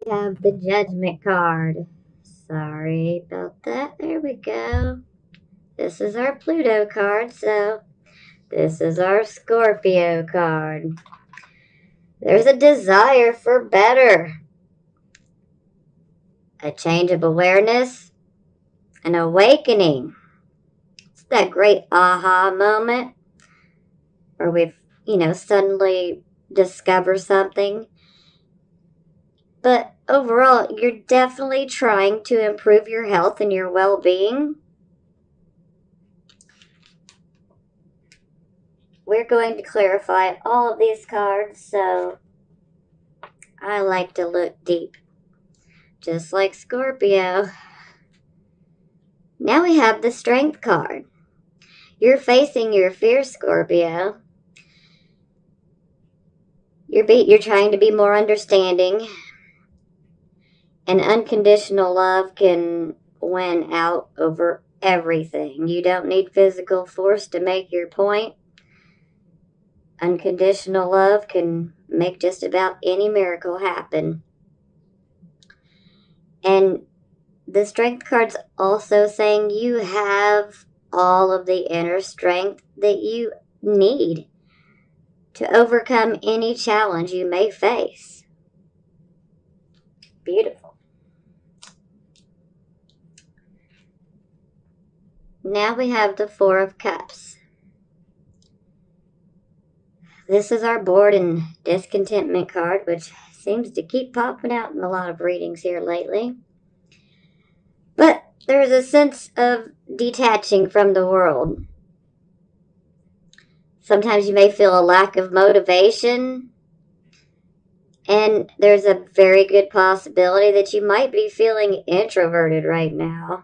We have the Judgment card. Sorry about that. There we go. This is our Pluto card, so this is our Scorpio card. There's a desire for better, a change of awareness, an awakening. It's that great aha moment where we've suddenly discover something. But overall, you're definitely trying to improve your health and your well being. We're going to clarify all of these cards, so I like to look deep, just like Scorpio. Now we have the Strength card. You're facing your fear, Scorpio. You're trying to be more understanding, and unconditional love can win out over everything. You don't need physical force to make your point. Unconditional love can make just about any miracle happen. And the Strength card's also saying you have all of the inner strength that you need to overcome any challenge you may face. Beautiful. Now we have the Four of Cups. This is our bored and discontentment card, which seems to keep popping out in a lot of readings here lately. But there's a sense of detaching from the world. Sometimes you may feel a lack of motivation, and there's a very good possibility that you might be feeling introverted right now.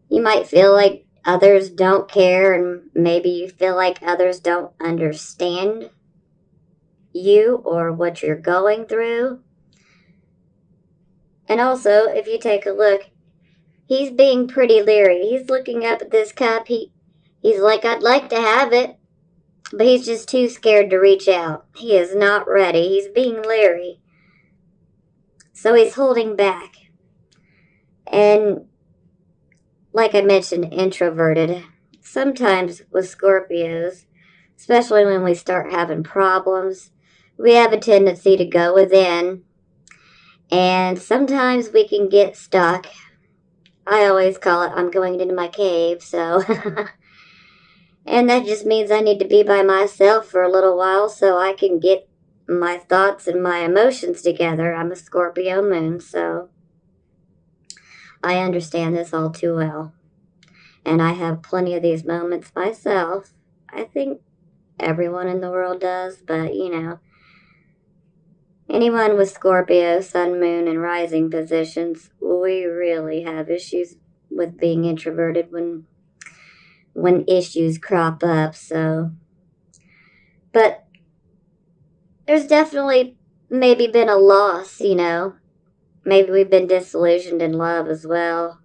You might feel like others don't care, and maybe you feel like others don't understand you or what you're going through. And also, if you take a look, he's being pretty leery. He's looking up at this cup. He's like, I'd like to have it, but he's just too scared to reach out. He is not ready. He's being leery. So he's holding back. And like I mentioned, introverted. Sometimes with Scorpios, especially when we start having problems, we have a tendency to go within. And sometimes we can get stuck. I always call it, I'm going into my cave, so. And that just means I need to be by myself for a little while so I can get my thoughts and my emotions together. I'm a Scorpio moon, so I understand this all too well. And I have plenty of these moments myself. I think everyone in the world does, but anyone with Scorpio, Sun, Moon, and Rising positions, we really have issues with being introverted when issues crop up. So, but there's definitely maybe been a loss. Maybe we've been disillusioned in love as well.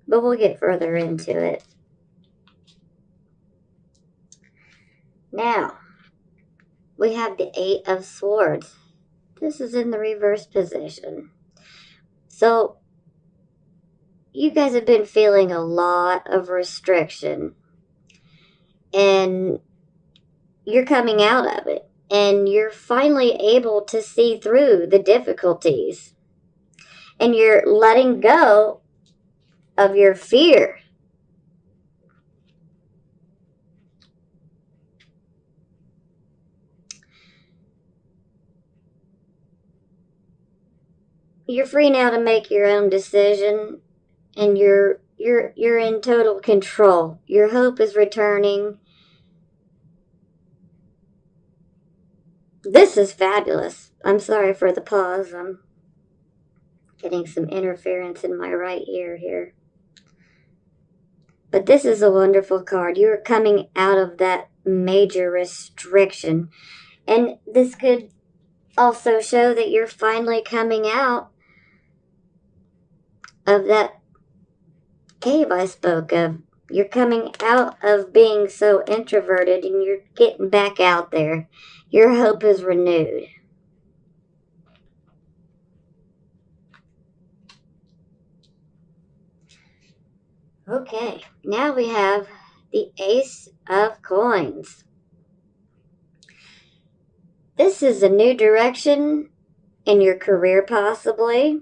But we'll get further into it. Now, we have the Eight of Swords. This is in the reverse position. So, you guys have been feeling a lot of restriction. And you're coming out of it. And you're finally able to see through the difficulties. And you're letting go of your fear. You're free now to make your own decision, and you're in total control. Your hope is returning. This is fabulous. I'm sorry for the pause. I'm getting some interference in my right ear here. But this is a wonderful card. You're coming out of that major restriction. And this could also show that you're finally coming out of that cave I spoke of. You're coming out of being so introverted and you're getting back out there. Your hope is renewed. Okay, now we have the Ace of Coins. This is a new direction in your career, possibly.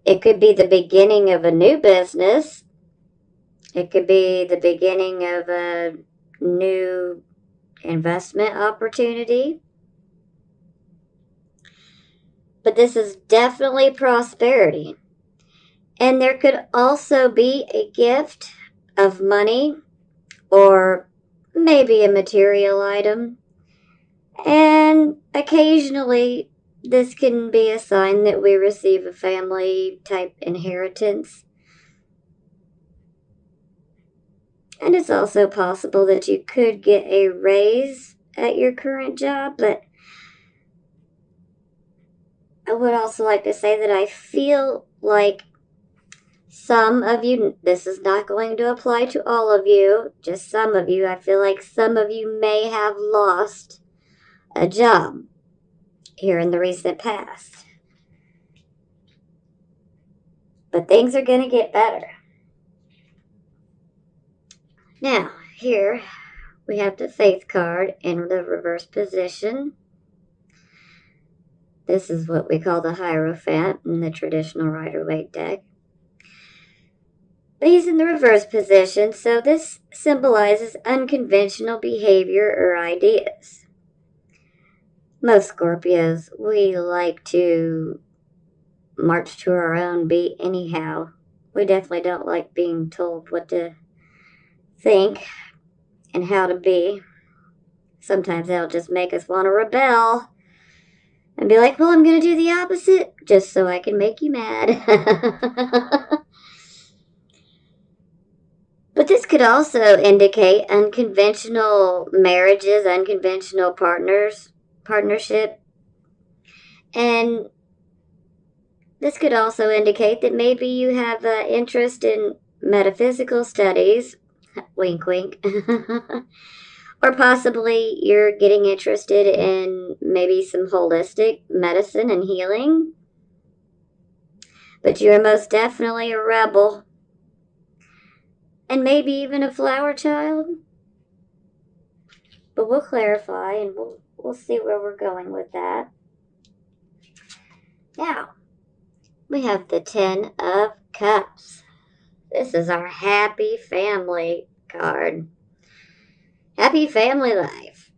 It could be the beginning of a new business. It could be the beginning of a new investment opportunity. But this is definitely prosperity. And there could also be a gift of money or maybe a material item. And occasionally, this can be a sign that we receive a family type inheritance. And it's also possible that you could get a raise at your current job, but I would also like to say that I feel like some of you, this is not going to apply to all of you, just some of you, I feel like some of you may have lost a job here in the recent past. But things are going to get better. Now, here we have the Faith card in the reverse position. This is what we call the Hierophant in the traditional Rider-Waite deck. But he's in the reverse position, so this symbolizes unconventional behavior or ideas. Most Scorpios, we like to march to our own beat anyhow. We definitely don't like being told what to think and how to be. Sometimes that'll just make us want to rebel and be like, well, I'm going to do the opposite just so I can make you mad. But this could also indicate unconventional marriages, unconventional partnership. And this could also indicate that maybe you have interest in metaphysical studies, wink, wink, or possibly you're getting interested in maybe some holistic medicine and healing. But you're most definitely a rebel. And maybe even a flower child. But we'll clarify and we'll see where we're going with that. Now, we have the Ten of Cups. This is our happy family card. Happy family life.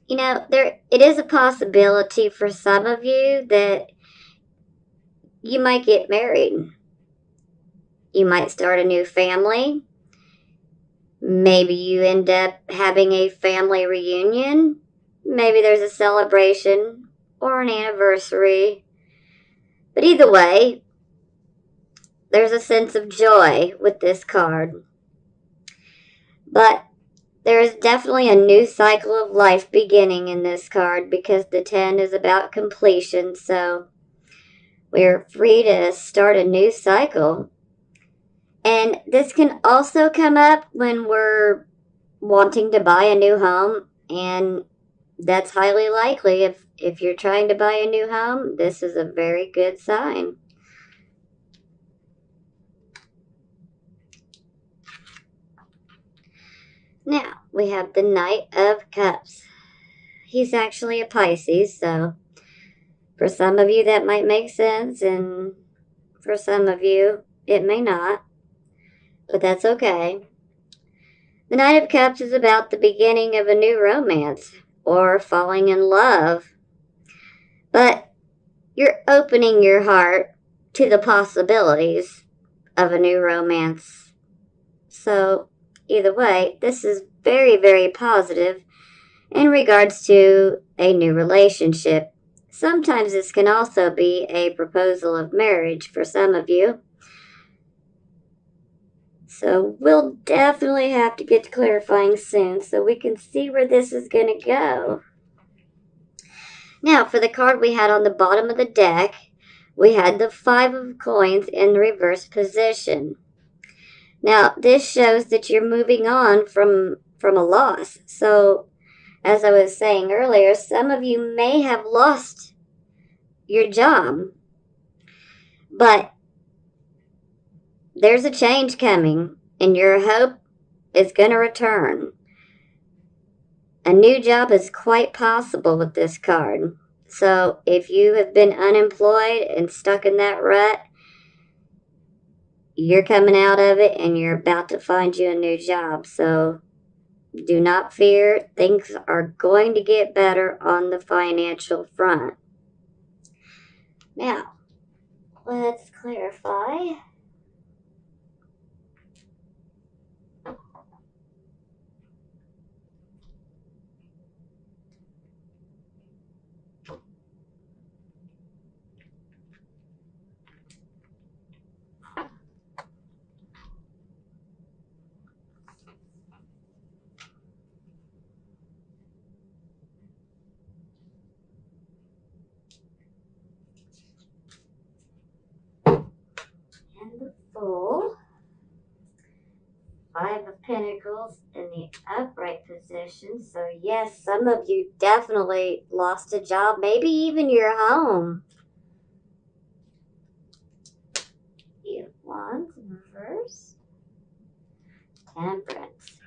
You know, it is a possibility for some of you that you might get married. You might start a new family. Maybe you end up having a family reunion. Maybe there's a celebration or an anniversary. But either way, there's a sense of joy with this card. But there is definitely a new cycle of life beginning in this card because the 10 is about completion. So we're free to start a new cycle. And this can also come up when we're wanting to buy a new home, and that's highly likely. If you're trying to buy a new home, this is a very good sign. Now, we have the Knight of Cups. He's actually a Pisces, so for some of you that might make sense, and for some of you it may not. But that's okay. The Knight of Cups is about the beginning of a new romance or falling in love. But you're opening your heart to the possibilities of a new romance. So, either way, this is very, very positive in regards to a new relationship. Sometimes this can also be a proposal of marriage for some of you. So we'll definitely have to get to clarifying soon so we can see where this is going to go. Now, for the card we had on the bottom of the deck, we had the 5 of coins in the reverse position. Now, this shows that you're moving on from a loss. So, as I was saying earlier, some of you may have lost your job, but there's a change coming, and your hope is going to return. A new job is quite possible with this card. So if you have been unemployed and stuck in that rut, you're coming out of it and you're about to find you a new job. So do not fear. Things are going to get better on the financial front. Now, let's clarify. And the Fool. Five of Pentacles in the upright position. So yes, some of you definitely lost a job, maybe even your home. Eight of Wands in reverse. Temperance.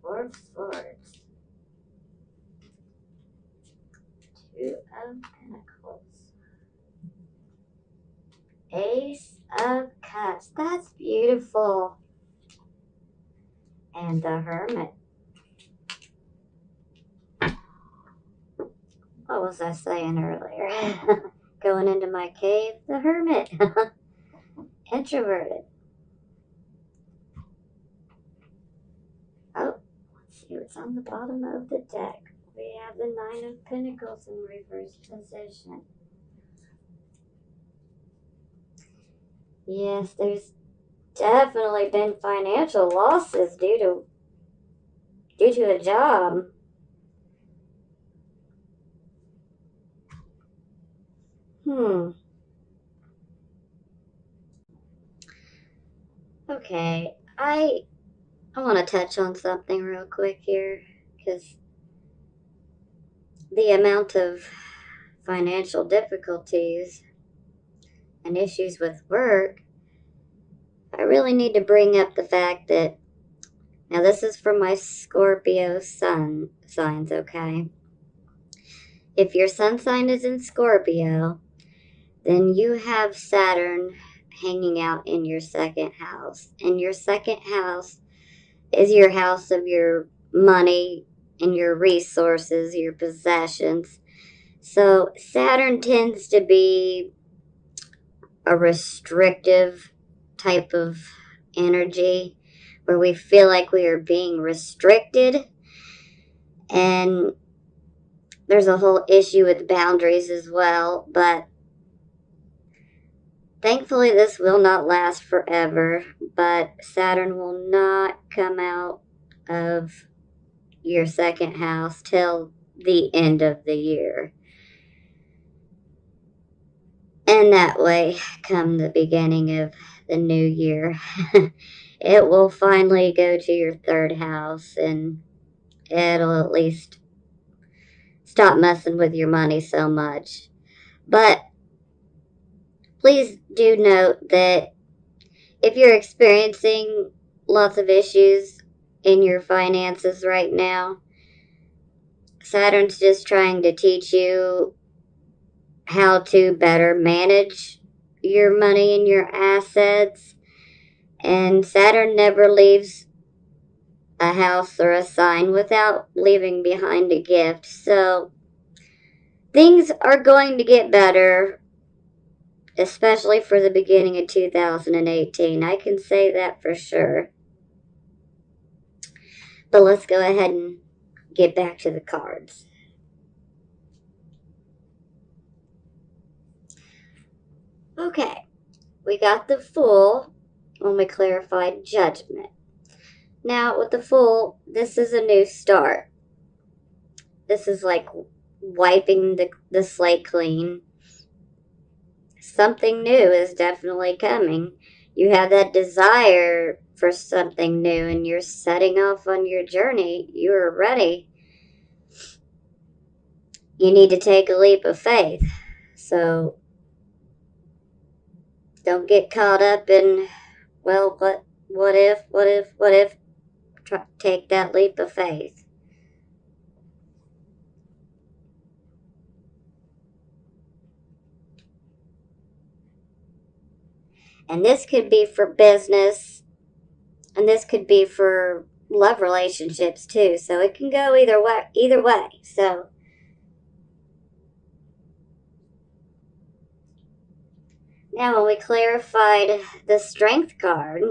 Four of Swords. Two of Pentacles. Ace of Cups. That's beautiful. And the Hermit. What was I saying earlier? Going into my cave. The Hermit. Introverted. Oh, let's see what's on the bottom of the deck. We have the Nine of Pentacles in reverse position. Yes, there's definitely been financial losses due to a job. Okay, I want to touch on something real quick here, because the amount of financial difficulties and issues with work, I really need to bring up the fact that, now this is for my Scorpio sun signs, okay? If your sun sign is in Scorpio, then you have Saturn hanging out in your second house. And your second house is your house of your money and your resources, your possessions. So Saturn tends to be a restrictive type of energy where we feel like we are being restricted. And there's a whole issue with boundaries as well, but thankfully this will not last forever. But Saturn will not come out of your second house till the end of the year. And that way, come the beginning of the new year, it will finally go to your third house, and it'll at least stop messing with your money so much. But please do note that if you're experiencing lots of issues in your finances right now, Saturn's just trying to teach you how to better manage your money and your assets. And Saturn never leaves a house or a sign without leaving behind a gift. So things are going to get better, especially for the beginning of 2018. I can say that for sure. But let's go ahead and get back to the cards. Okay, we got the Fool when we clarified Judgment. Now, with the Fool, this is a new start. This is like wiping the slate clean. Something new is definitely coming. You have that desire for something new, and you're setting off on your journey. You're ready. You need to take a leap of faith. So Don't get caught up in, well, what if? Take that leap of faith. And this could be for business, and this could be for love relationships too. So it can go either way. Either way. So now, when we clarified the Strength card,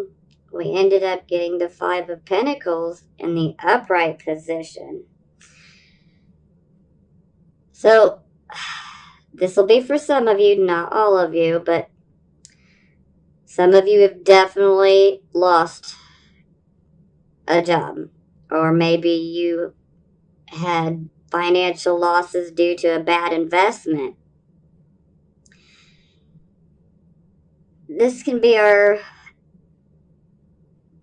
we ended up getting the Five of Pentacles in the upright position. So this will be for some of you, not all of you, but some of you have definitely lost a job, or maybe you had financial losses due to a bad investment. This can be our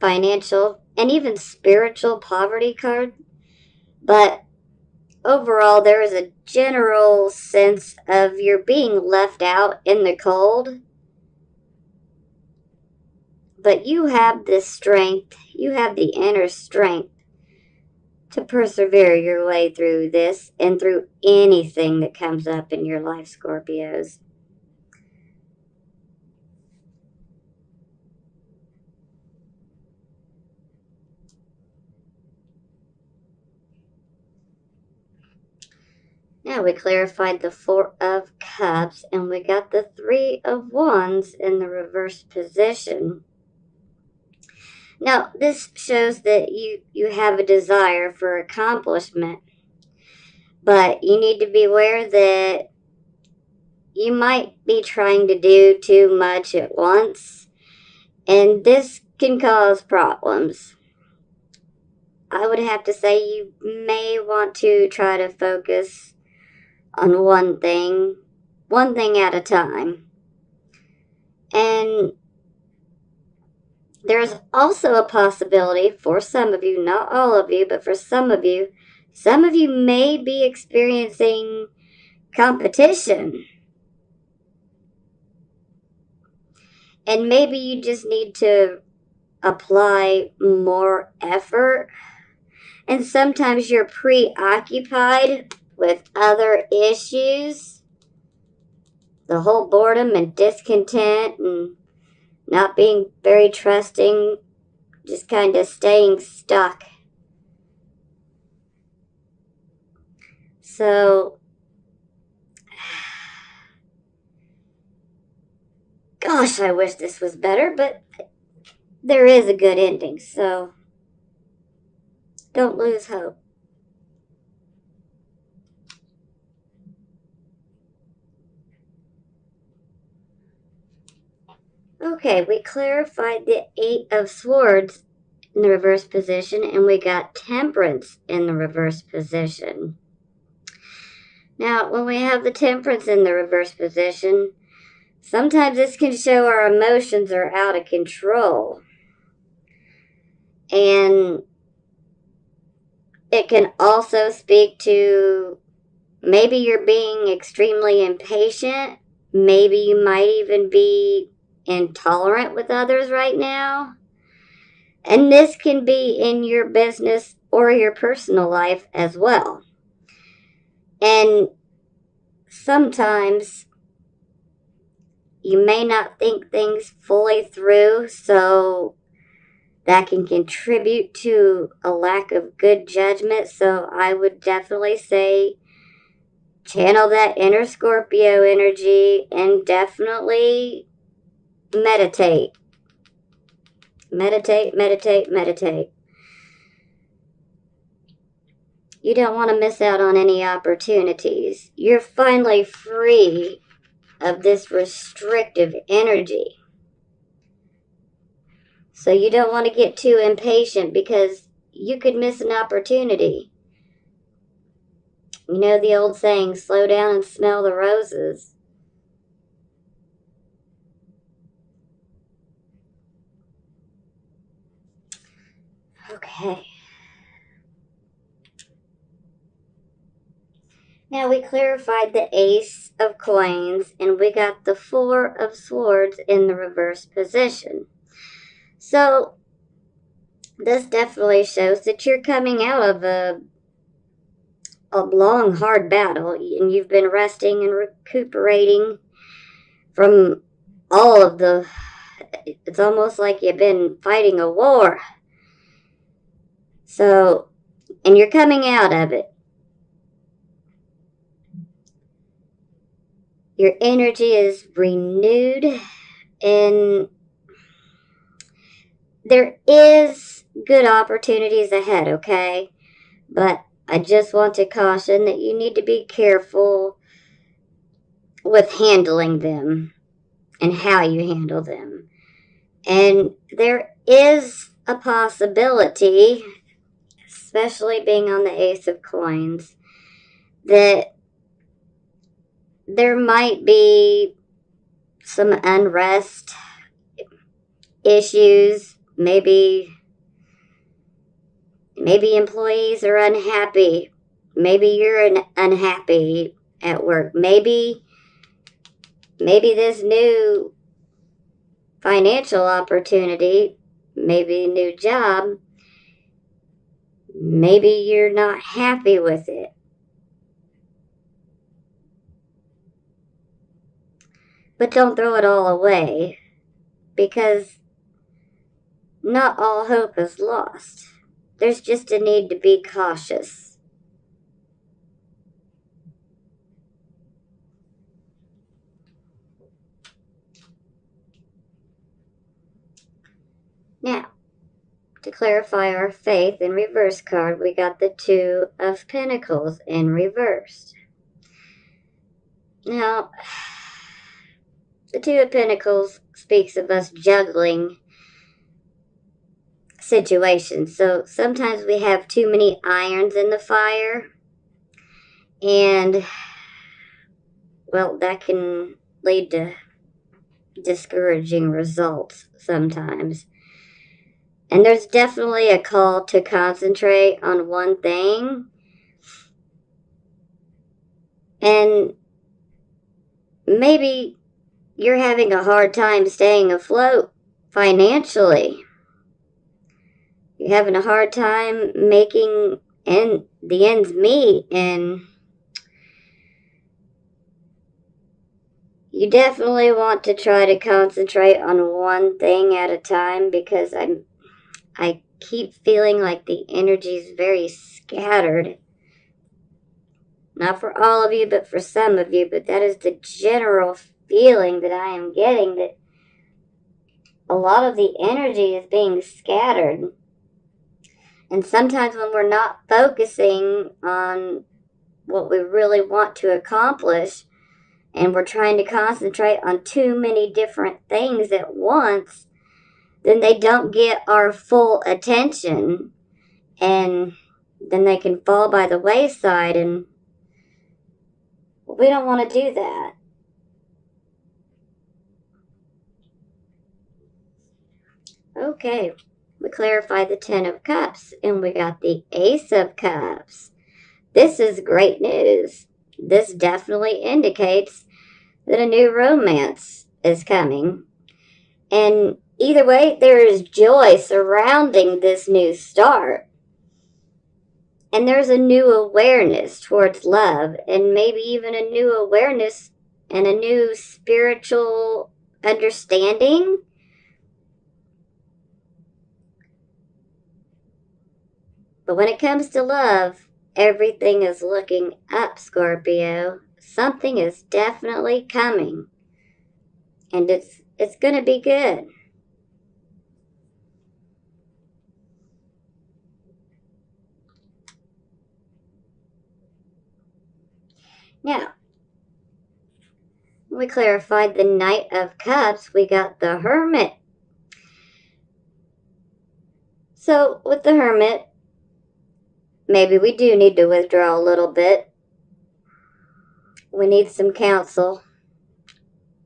financial and even spiritual poverty card, but overall there is a general sense of you're being left out in the cold, but you have this strength, you have the inner strength to persevere your way through this and through anything that comes up in your life, Scorpios. Now we clarified the Four of Cups and we got the Three of Wands in the reverse position. Now this shows that you have a desire for accomplishment, but you need to be aware that you might be trying to do too much at once, and this can cause problems. I would have to say you may want to try to focus on one thing at a time. And there's also a possibility for some of you, not all of you, but for some of you may be experiencing competition. And maybe you just need to apply more effort. And sometimes you're preoccupied with other issues. The whole boredom and discontent and not being very trusting, just kind of staying stuck. So, gosh, I wish this was better, but there is a good ending, so don't lose hope. Okay, we clarified the Eight of Swords in the reverse position, and we got Temperance in the reverse position. Now, when we have the Temperance in the reverse position, sometimes this can show our emotions are out of control. And it can also speak to maybe you're being extremely impatient. Maybe you might even be intolerant with others right now. And this can be in your business or your personal life as well. And sometimes you may not think things fully through, so that can contribute to a lack of good judgment. So I would definitely say channel that inner Scorpio energy and definitely meditate. Meditate, meditate, meditate. You don't want to miss out on any opportunities. You're finally free of this restrictive energy. So you don't want to get too impatient because you could miss an opportunity. You know the old saying, slow down and smell the roses. Okay. Now we clarified the Ace of Coins, and we got the Four of Swords in the reverse position. So this definitely shows that you're coming out of a long, hard battle, and you've been resting and recuperating from all of the... It's almost like you've been fighting a war. So, and you're coming out of it. Your energy is renewed, and there is good opportunities ahead, okay? But I just want to caution that you need to be careful with handling them and how you handle them. And there is a possibility, especially being on the Ace of Coins, that there might be some unrest issues. Maybe employees are unhappy. Maybe you're unhappy at work. Maybe this new financial opportunity, maybe a new job, maybe you're not happy with it. But don't throw it all away, because not all hope is lost. There's just a need to be cautious. Now, to clarify our faith in reverse card, we got the Two of Pentacles in reversed. Now, the Two of Pentacles speaks of us juggling situations. So sometimes we have too many irons in the fire, and, well, that can lead to discouraging results sometimes. And there's definitely a call to concentrate on one thing. And maybe you're having a hard time staying afloat financially. You're having a hard time making the ends meet, and you definitely want to try to concentrate on one thing at a time, because I keep feeling like the energy is very scattered. Not for all of you, but for some of you. But that is the general feeling that I am getting, that a lot of the energy is being scattered. And sometimes when we're not focusing on what we really want to accomplish, and we're trying to concentrate on too many different things at once, then they don't get our full attention, and then they can fall by the wayside, and we don't want to do that. Okay, we clarified the Ten of Cups, and we got the Ace of Cups. This is great news. This definitely indicates that a new romance is coming. And either way, there is joy surrounding this new start. And there's a new awareness towards love, and maybe even a new awareness and a new spiritual understanding. But when it comes to love, everything is looking up, Scorpio. Something is definitely coming. And it's going to be good. Now, we clarified the Knight of Cups. We got the Hermit. So, with the Hermit, maybe we do need to withdraw a little bit. We need some counsel.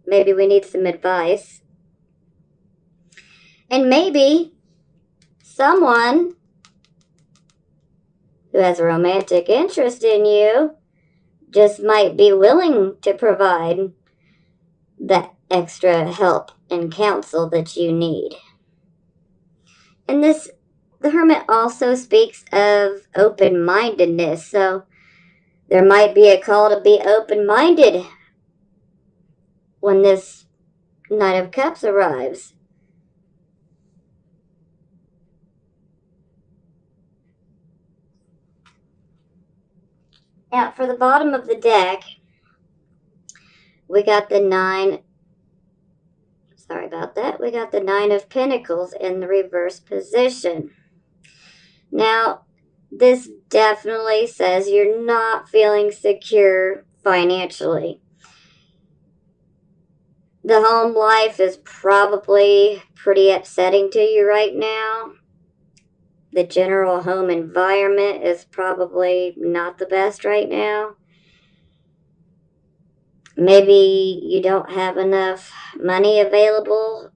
Maybe we need some advice. And maybe someone who has a romantic interest in you just might be willing to provide that extra help and counsel that you need. And the Hermit also speaks of open-mindedness, so there might be a call to be open-minded when this Knight of Cups arrives. Now, for the bottom of the deck, we got the Nine of Pentacles in the reverse position. Now, this definitely says you're not feeling secure financially. The home life is probably pretty upsetting to you right now. The general home environment is probably not the best right now. Maybe you don't have enough money available,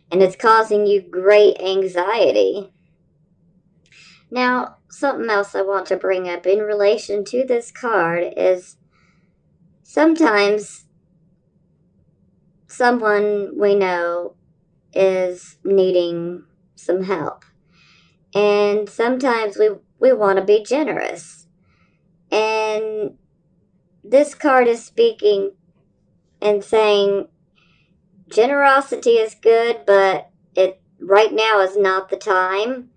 and it's causing you great anxiety. Now, something else I want to bring up in relation to this card is sometimes someone we know is needing some help. And sometimes we want to be generous. And this card is speaking and saying generosity is good, but it right now is not the time,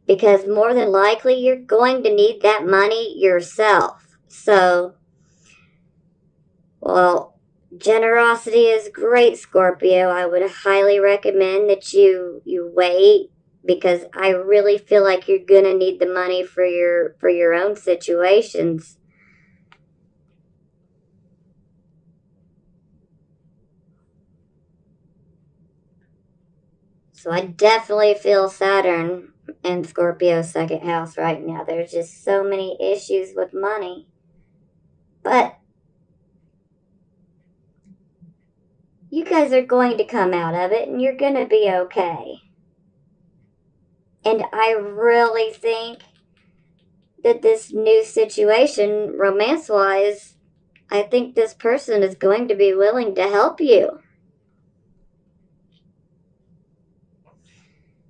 because more than likely you're going to need that money yourself. So, well, generosity is great, Scorpio. I would highly recommend that you wait, because I really feel like you're going to need the money for your own situations. So I definitely feel Saturn in Scorpio's second house right now. There's just so many issues with money. But you guys are going to come out of it, and you're going to be okay. And I really think that this new situation, romance-wise, I think this person is going to be willing to help you.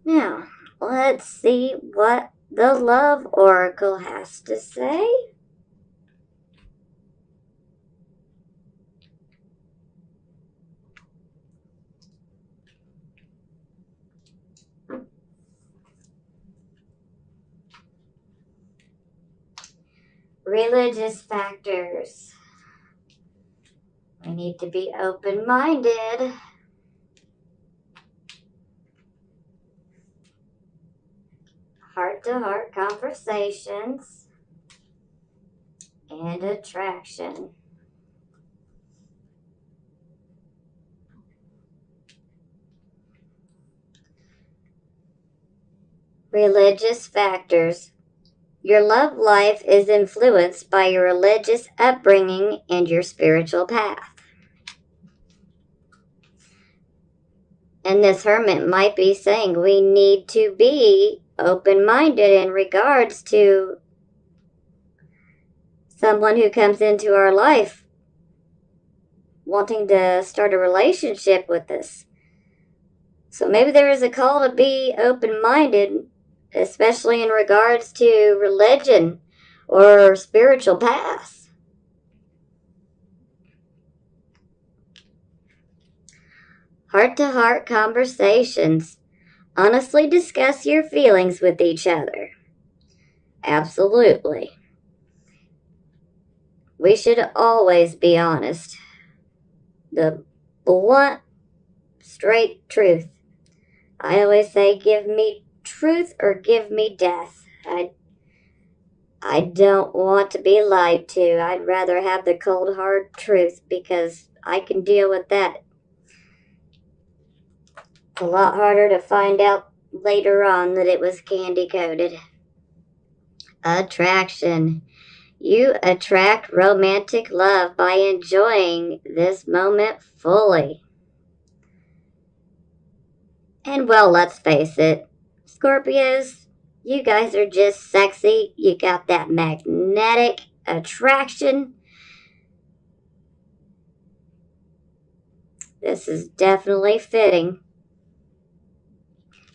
Now, let's see what the Love Oracle has to say. Religious factors. We need to be open-minded. Heart-to-heart conversations. And attraction. Religious factors. Your love life is influenced by your religious upbringing and your spiritual path. And this Hermit might be saying we need to be open-minded in regards to someone who comes into our life wanting to start a relationship with us. So maybe there is a call to be open-minded, especially in regards to religion or spiritual paths. Heart-to-heart conversations. Honestly discuss your feelings with each other. Absolutely. We should always be honest. The blunt, straight truth. I always say, give me truth or give me death. I don't want to be lied to. I'd rather have the cold, hard truth, because I can deal with that. It's a lot harder to find out later on that it was candy-coated. Attraction. You attract romantic love by enjoying this moment fully. And well, let's face it, Scorpios, you guys are just sexy. You got that magnetic attraction. This is definitely fitting.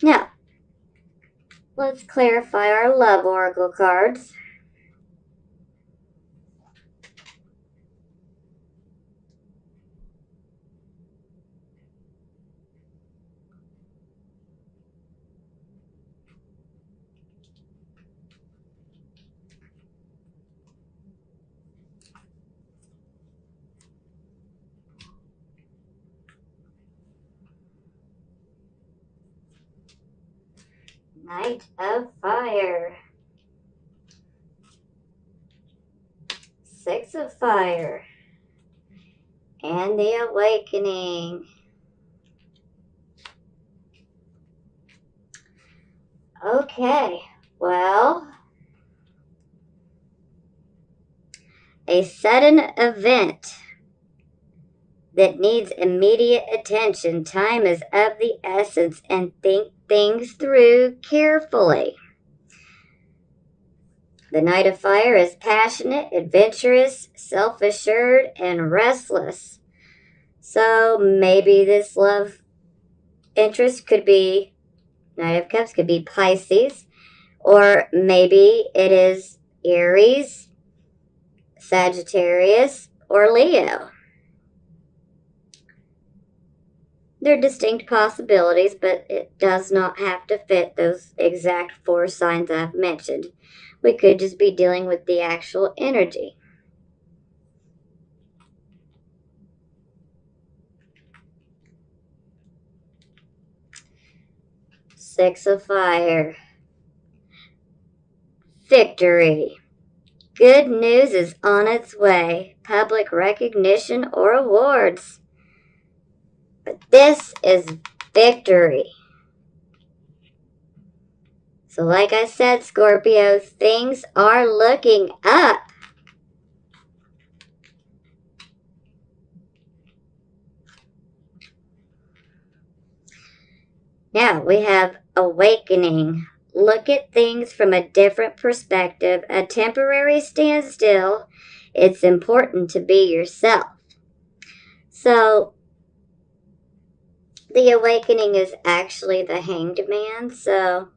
Now, let's clarify our love oracle cards. Knight of Fire. Six of Fire. And the Awakening. Okay, well, a sudden event that needs immediate attention. Time is of the essence, and think things through carefully. The Knight of Fire is passionate, adventurous, self-assured, and restless. So maybe this love interest could be, Knight of Cups could be Pisces, or maybe it is Aries, Sagittarius, or Leo. They're distinct possibilities, but it does not have to fit those exact 4 signs I've mentioned. We could just be dealing with the actual energy. Six of Fire. Victory. Good news is on its way. Public recognition or awards. But this is victory. So like I said, Scorpio, things are looking up. Now we have Awakening. Look at things from a different perspective. A temporary standstill. It's important to be yourself. So the Awakening is actually the Hanged Man. So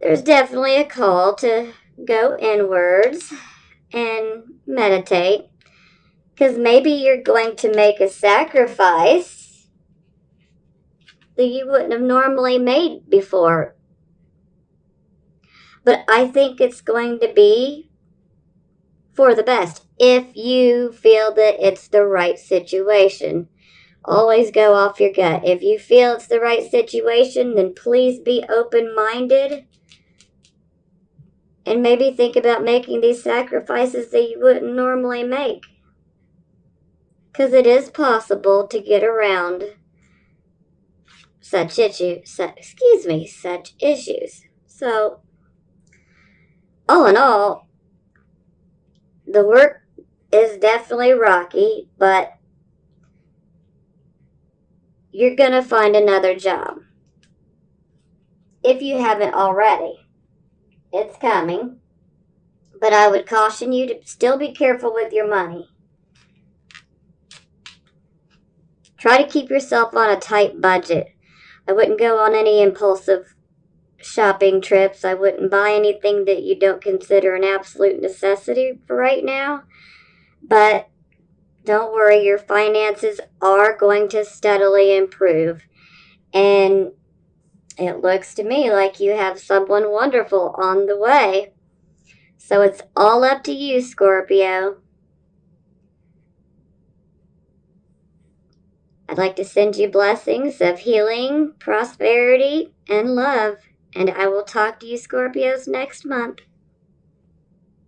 there's definitely a call to go inwards and meditate. Because maybe you're going to make a sacrifice that you wouldn't have normally made before. But I think it's going to be for the best if you feel that it's the right situation. Always go off your gut. If you feel it's the right situation, then please be open-minded and maybe think about making these sacrifices that you wouldn't normally make. Because it is possible to get around such issues. So, all in all, the work is definitely rocky, but you're going to find another job. If you haven't already, it's coming. But I would caution you to still be careful with your money. Try to keep yourself on a tight budget. I wouldn't go on any impulsive shopping trips. I wouldn't buy anything that you don't consider an absolute necessity for right now. But don't worry, your finances are going to steadily improve. And it looks to me like you have someone wonderful on the way. So it's all up to you, Scorpio. I'd like to send you blessings of healing, prosperity, and love. And I will talk to you, Scorpios, next month.